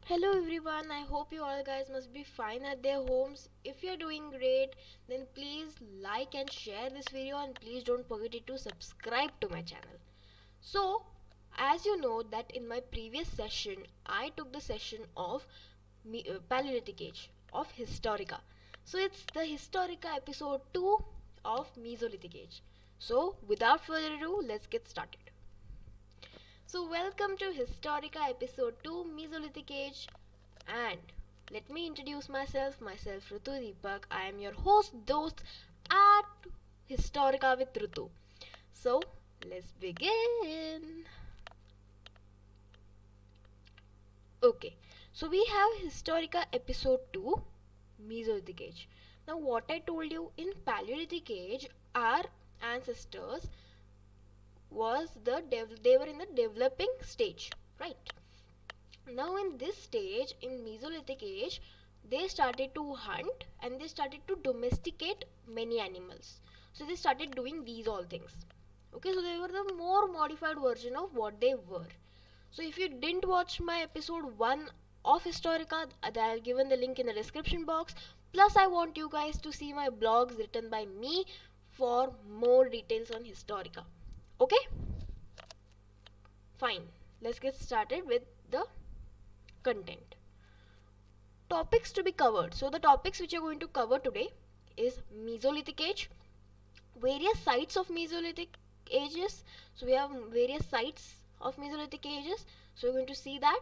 Hello everyone, I hope you all guys must be fine at their homes. If you're doing great, then please like and share this video and please don't forget to subscribe to my channel. So, as you know that in my previous session, I took the session of Paleolithic Age of Historica. So it's the Historica episode 2 of Mesolithic Age. So without further ado, let's get started. So welcome to Historica episode 2 Mesolithic Age, and let me introduce myself Ritu Deepak. I am your host dost at Historica with Ritu. So let's begin. Okay, so we have Historica episode 2 Mesolithic Age. Now what I told you, in Paleolithic Age our ancestors they were in the developing stage, right? Now in this stage, in Mesolithic Age, they started to hunt and they started to domesticate many animals. So they started doing these all things. Okay, so they were the more modified version of what they were. So if you didn't watch my episode 1 of Historica, I'll given the link in the description box. Plus I want you guys to see my blogs written by me for more details on Historica. Okay? Fine. Let's get started with the content. Topics to be covered. So the topics which we are going to cover today is Mesolithic Age, various sites of Mesolithic ages. So we have various sites of Mesolithic ages. So we're going to see that.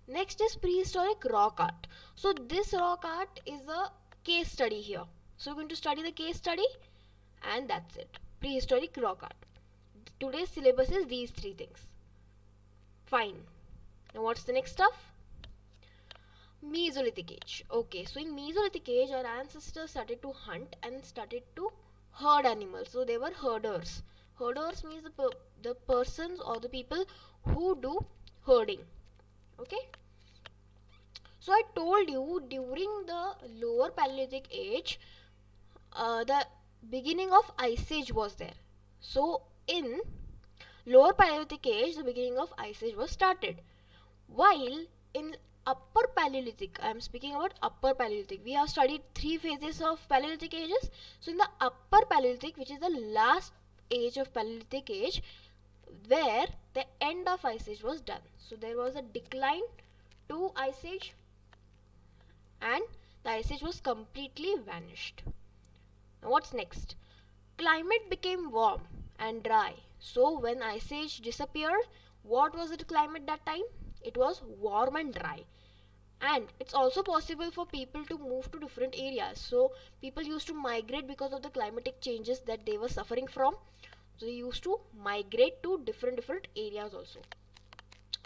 Next is prehistoric rock art. So this rock art is a case study here. So we're going to study the case study, and that's it. Prehistoric rock art. Today's syllabus is these three things. Fine. Now what's the next stuff? Mesolithic Age. Okay, so in Mesolithic Age, our ancestors started to hunt and started to herd animals. So they were herders. Herders means the persons or the people who do herding. Okay. So I told you during the lower Paleolithic Age, the beginning of Ice Age was there. So in lower Paleolithic Age, the beginning of Ice Age was started. While in upper Paleolithic, I am speaking about upper Paleolithic, we have studied three phases of Paleolithic ages. So in the upper Paleolithic, which is the last age of Paleolithic age, where the end of Ice Age was done. So there was a decline to Ice Age and the Ice Age was completely vanished. Now what's next? Climate became warm and dry. So when Ice Age disappeared, what was the climate that time? It was warm and dry. And it's also possible for people to move to different areas. So people used to migrate because of the climatic changes that they were suffering from. So they used to migrate to different areas also.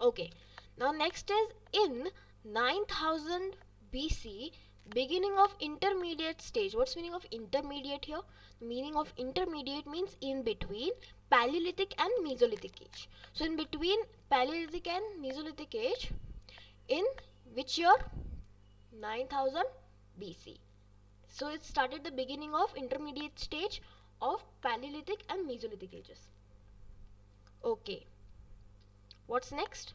Okay, now next is in 9000 BC, beginning of intermediate stage. What's meaning of intermediate here? Meaning of intermediate means in between Paleolithic and Mesolithic age. So in between Paleolithic and Mesolithic age, in which year? 9000 BC. So it started the beginning of intermediate stage of Paleolithic and Mesolithic ages. Okay, what's next?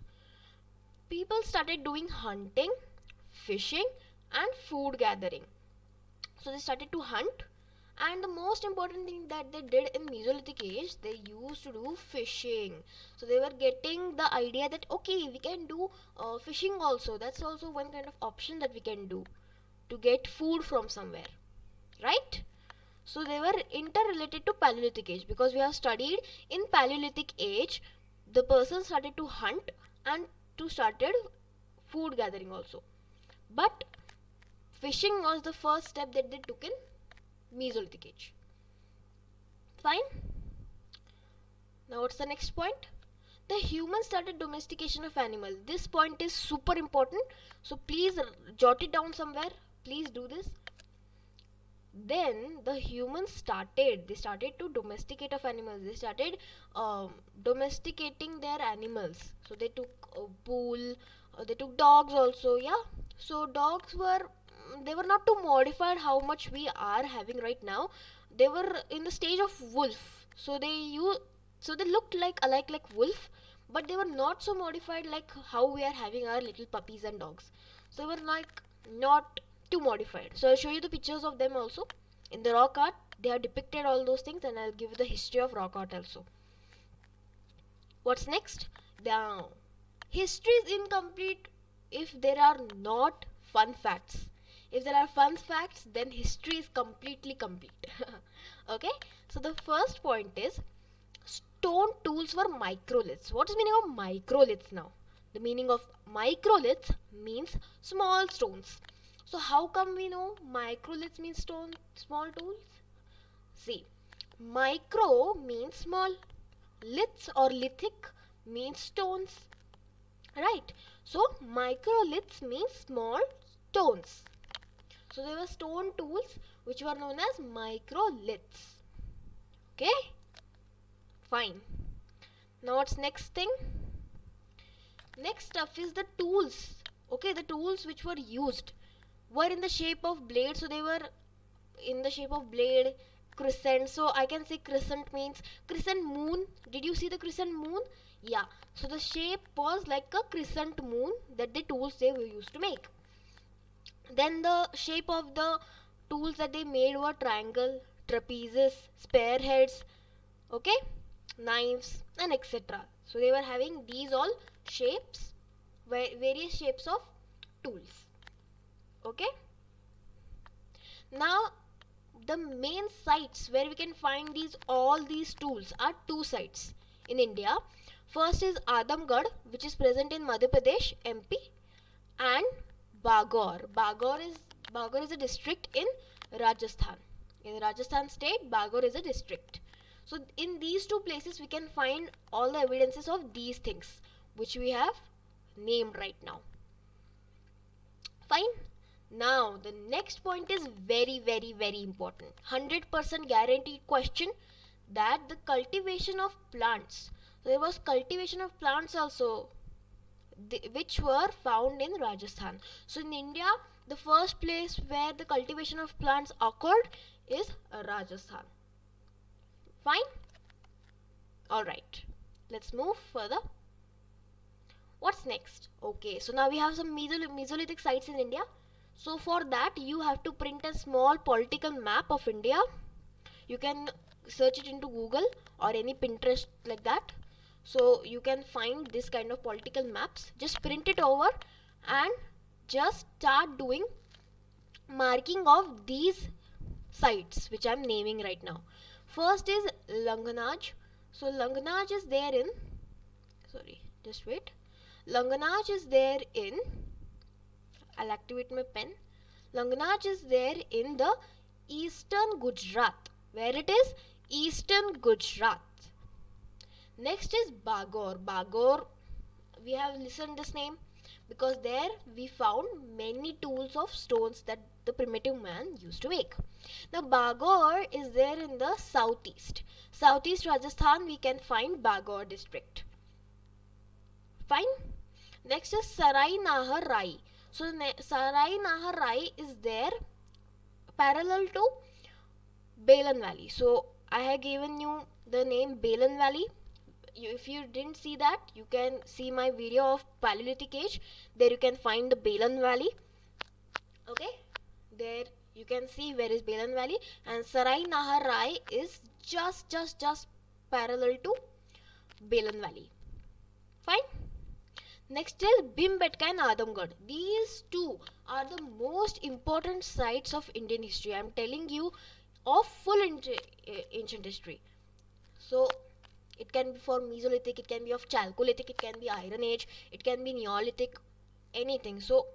People started doing hunting, fishing and food gathering. So they started to hunt, and the most important thing that they did in Mesolithic age, they used to do fishing. So they were getting the idea that okay, we can do fishing also. That's also one kind of option that we can do to get food from somewhere, right? So they were interrelated to Paleolithic age, because we have studied in Paleolithic age the person started to hunt and to started food gathering also. But fishing was the first step that they took in Mesolithic age. Fine. Now what's the next point? The humans started domestication of animals. This point is super important. So please jot it down somewhere. Please do this. Then the humans started to domesticate of animals. They started domesticating their animals. So they took a bull, they took dogs also. Yeah. So dogs were, they were not too modified how much we are having right now. They were in the stage of wolf. So they looked like alike like wolf, but they were not so modified like how we are having our little puppies and dogs. So they were like not too modified. So I'll show you the pictures of them also. In the rock art, they have depicted all those things, and I'll give you the history of rock art also. What's next? Now, history is incomplete if there are not fun facts. If there are fun facts, then history is completely complete. Okay, so the first point is stone tools were microliths. What is meaning of microliths now? The meaning of microliths means small stones. So how come we know microliths means small tools? See, micro means small, liths or lithic means stones, right? So microliths means small stones. So there were stone tools which were known as microliths. Okay, fine. Now what's next thing? Next stuff is the tools. Okay, the tools which were used were in the shape of blade. So they were in the shape of blade, crescent. So I can say crescent means crescent moon. Did you see the crescent moon? Yeah. So the shape was like a crescent moon that the tools they were used to make. Then the shape of the tools that they made were triangle, trapezes, spearheads, okay, knives, and etc. So they were having these all shapes, various shapes of tools. Okay. Now the main sites where we can find all these tools are two sites in India. First is Adamgarh, which is present in Madhya Pradesh, MP, and Bagor. Bagor is a district in Rajasthan. In Rajasthan state, Bagor is a district. So in these two places we can find all the evidences of these things which we have named right now. Fine. Now the next point is very important. 100% guaranteed question, that the cultivation of plants. So there was cultivation of plants also, which were found in Rajasthan. So in India, the first place where the cultivation of plants occurred is Rajasthan. Fine. Alright, let's move further. What's next? Okay, so now we have some Mesolithic sites in India. So for that you have to print a small political map of India. You can search it into Google or any Pinterest like that. So you can find this kind of political maps. Just print it over and just start doing marking of these sites which I am naming right now. First is Langanaj. So Langanaj is there in, Langanaj is there in, I'll activate my pen. Langanaj is there in the eastern Gujarat. Where it is? Eastern Gujarat. Next is Bagor. Bagor, we have listened this name because there we found many tools of stones that the primitive man used to make. Now Bagor is there in the southeast. Southeast Rajasthan we can find Bagor district. Fine. Next is Sarai Nahar Rai. So Sarai Nahar Rai is there parallel to Balan Valley. So I have given you the name Balan Valley. If you didn't see that, you can see my video of Paleolithic age. There you can find the Balan Valley. Okay, there you can see where is Balan Valley, and Sarai Nahar Rai is just parallel to Balan Valley. Fine. Next is Bhimbetka and Adamgarh. These two are the most important sites of Indian history. I am telling you of full ancient history. So it can be for Mesolithic, it can be of Chalcolithic, it can be Iron Age, it can be Neolithic, anything. So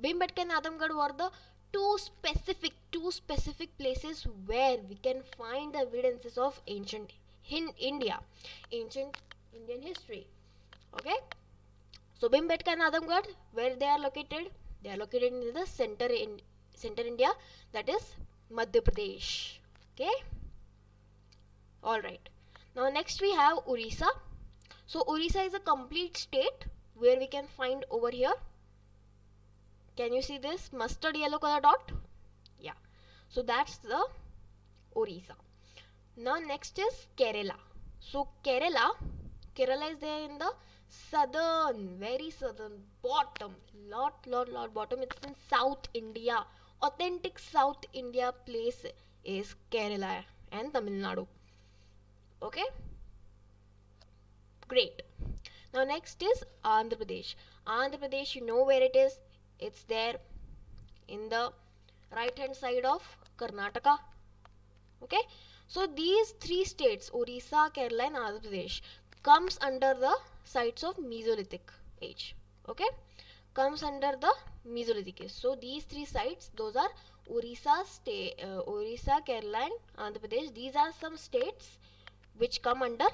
Bhimbetka and Adamgarh were the two specific places where we can find the evidences of ancient India, ancient Indian history. Okay. So Bhimbetka and Adamgarh, where they are located? They are located in the center India, that is Madhya Pradesh. Okay. All right. Now next we have Orissa. So Orissa is a complete state where we can find over here. Can you see this mustard yellow color dot? Yeah. So that's the Orissa. Now next is Kerala. So Kerala Kerala is there in the southern, very southern bottom, lot bottom. It's in South India. Authentic South India place is Kerala and Tamil Nadu. Okay, great. Now next is Andhra Pradesh. Andhra Pradesh, you know where it is. It's there in the right hand side of Karnataka. Okay, so these three states, Orissa, Kerala and Andhra Pradesh, comes under the sites of Mesolithic age. Okay, comes under the Mesolithic age. So these three sites, those are Orissa, Kerala and Andhra Pradesh. These are some states which come under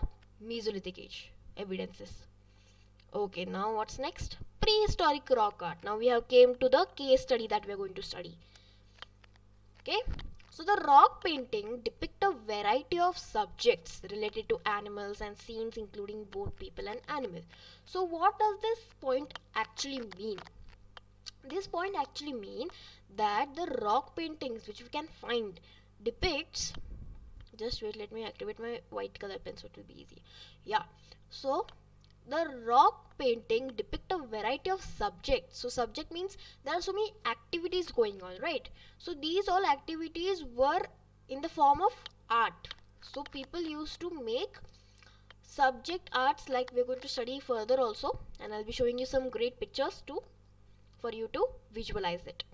Mesolithic age evidences. Okay, now what's next? Prehistoric rock art. Now we have came to the case study that we are going to study. Okay, so the rock painting depict a variety of subjects related to animals and scenes including both people and animals. So what does this point actually mean? This point actually mean that the rock paintings which we can find depicts, just wait, let me activate my white color pen so it will be easy. Yeah, so the rock painting depict a variety of subjects. So subject means there are so many activities going on, right? So these all activities were in the form of art. So people used to make subject arts, like we're going to study further also, and I'll be showing you some great pictures too for you to visualize it.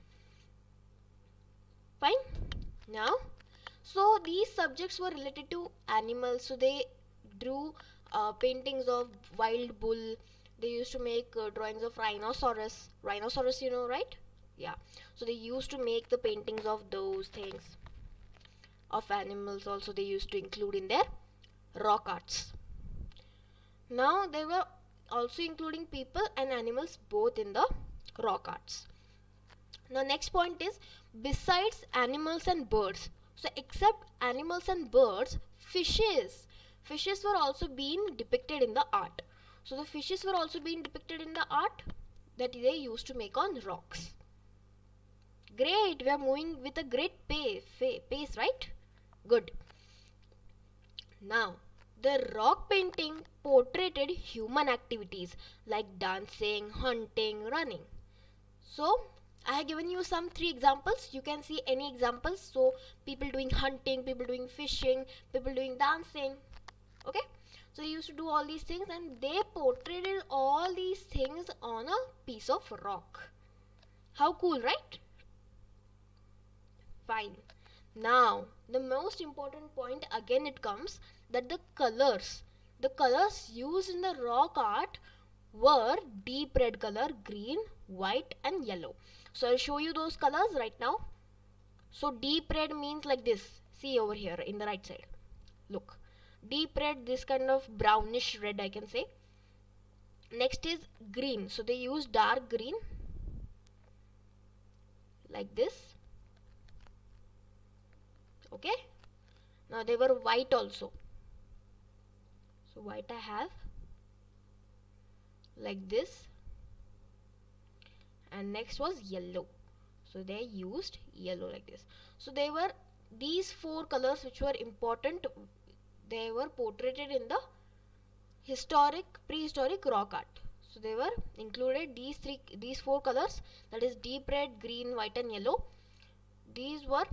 Fine. Now, so these subjects were related to animals. So they drew paintings of wild bull. They used to make drawings of rhinoceros. Rhinoceros, you know, right? Yeah. So they used to make the paintings of those things. Of animals also they used to include in their rock arts. Now they were also including people and animals both in the rock arts. Now next point is, besides animals and birds, so except animals and birds, fishes were also being depicted in the art. So the fishes were also being depicted in the art that they used to make on rocks. Great, we are moving with a great pace, right? Good. Now the rock painting portrayed human activities like dancing, hunting, running. So I have given you some 3 examples. You can see any examples. So people doing hunting, people doing fishing, people doing dancing. Okay, so they used to do all these things and they portrayed all these things on a piece of rock. How cool, right? Fine. Now the most important point again it comes, that the colors used in the rock art were deep red color, green, white and yellow. So I'll show you those colors right now. So deep red means like this. See over here in the right side. Look. Deep red, this kind of brownish red I can say. Next is green. So they use dark green. Like this. Okay. Now they were white also. So white I have. Like this. And next was yellow. So they used yellow like this. So they were these 4 colors which were important. They were portrayed in the prehistoric rock art. So they were included these 4 colors, that is deep red, green, white and yellow. These were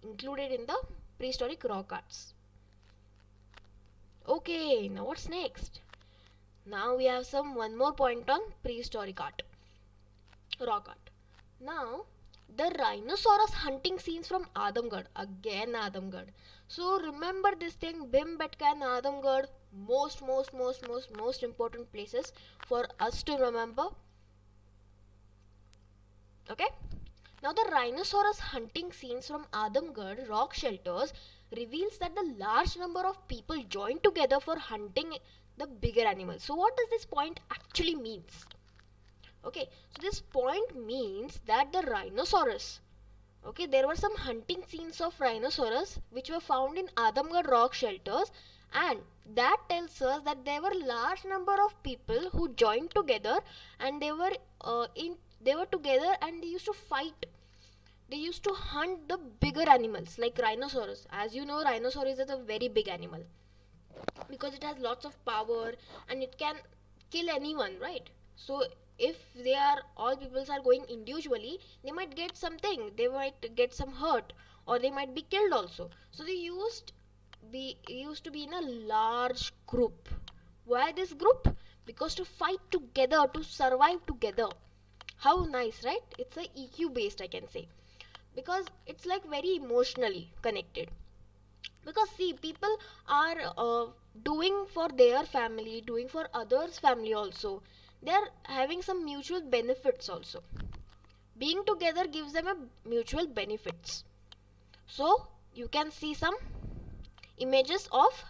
included in the prehistoric rock arts. Okay, now what's next? Now we have one more point on prehistoric art, rock art. Now the rhinoceros hunting scenes from Adamgarh. Again Adamgarh. So remember this thing, Bhimbetka and Adamgarh, most important places for us to remember. Okay. Now the rhinoceros hunting scenes from Adamgarh rock shelters reveals that the large number of people joined together for hunting the bigger animals. So what does this point actually means? Okay, so this point means that the rhinoceros, okay, there were some hunting scenes of rhinoceros which were found in Adamgarh rock shelters, and that tells us that there were large number of people who joined together and they were together and they used to fight. They used to hunt the bigger animals like rhinoceros. As you know, rhinoceros is a very big animal. because it has lots of power and it can kill anyone, right? So if they are all peoples are going individually, they might get something, they might get some hurt, or they might be killed also. So they used to be in a large group. Why this group? Because to fight together, to survive together. How nice, right? It's a EQ based, I can say, because it's like very emotionally connected. Because see, people are doing for their family, doing for others family also. They are having some mutual benefits also. Being together gives them a mutual benefits. So you can see some images of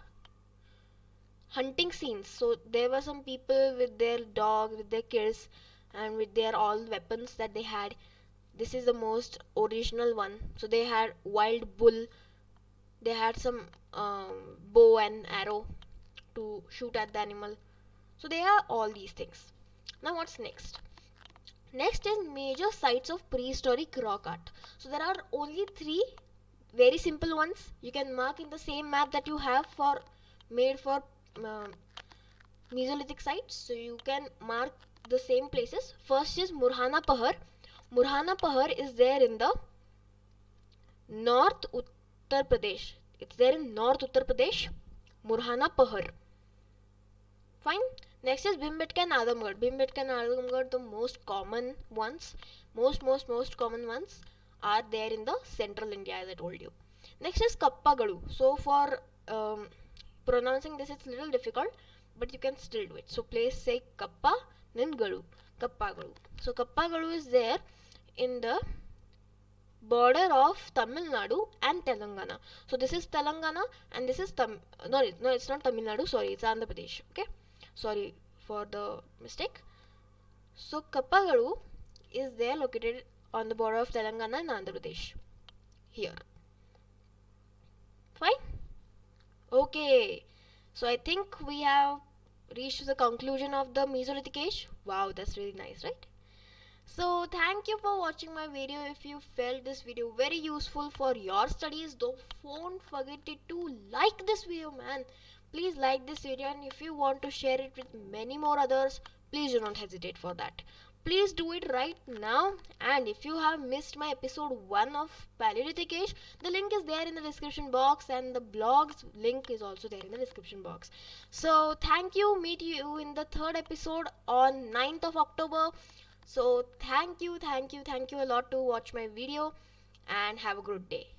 hunting scenes. So there were some people with their dog, with their kids, and with their all weapons that they had. This is the most original one. So they had wild bull, they had some bow and arrow to shoot at the animal. So they are all these things. Now what's next? Next is major sites of prehistoric rock art. So there are only three very simple ones you can mark in the same map that you have for made for uh, Mesolithic sites. So you can mark the same places. First is Murhana Pahar. Murhana Pahar is there in the North Uttar Pradesh. It's there in North Uttar Pradesh. Murhana Pahar. Fine. Next is Bhimbetka and Adamgarh. Bhimbetka and Adamgarh, the most common ones, most common ones are there in the central India, as I told you. Next is Kappagadu. So for pronouncing this, it's little difficult, but you can still do it. So please say Kappa, then Gadu. Kappagadu. So Kappagadu is there in the border of Tamil Nadu and Telangana. So this is Telangana and this is no, it's not Tamil Nadu. Sorry, it's Andhra Pradesh. Okay, sorry for the mistake. So Kappagadu is there, located on the border of Telangana and Andhra Pradesh. Here. Fine. Okay. So I think we have reached the conclusion of the Mesolithic age. Wow, that's really nice, right? So thank you for watching my video. If you felt this video very useful for your studies, don't forget to like this video, man. Please like this video, and if you want to share it with many more others, please do not hesitate for that. Please do it right now. And if you have missed my episode 1 of Paleolithic Age, the link is there in the description box, and the blog's link is also there in the description box. So thank you. Meet you in the third episode on 9th of October. So thank you a lot to watch my video, and have a good day.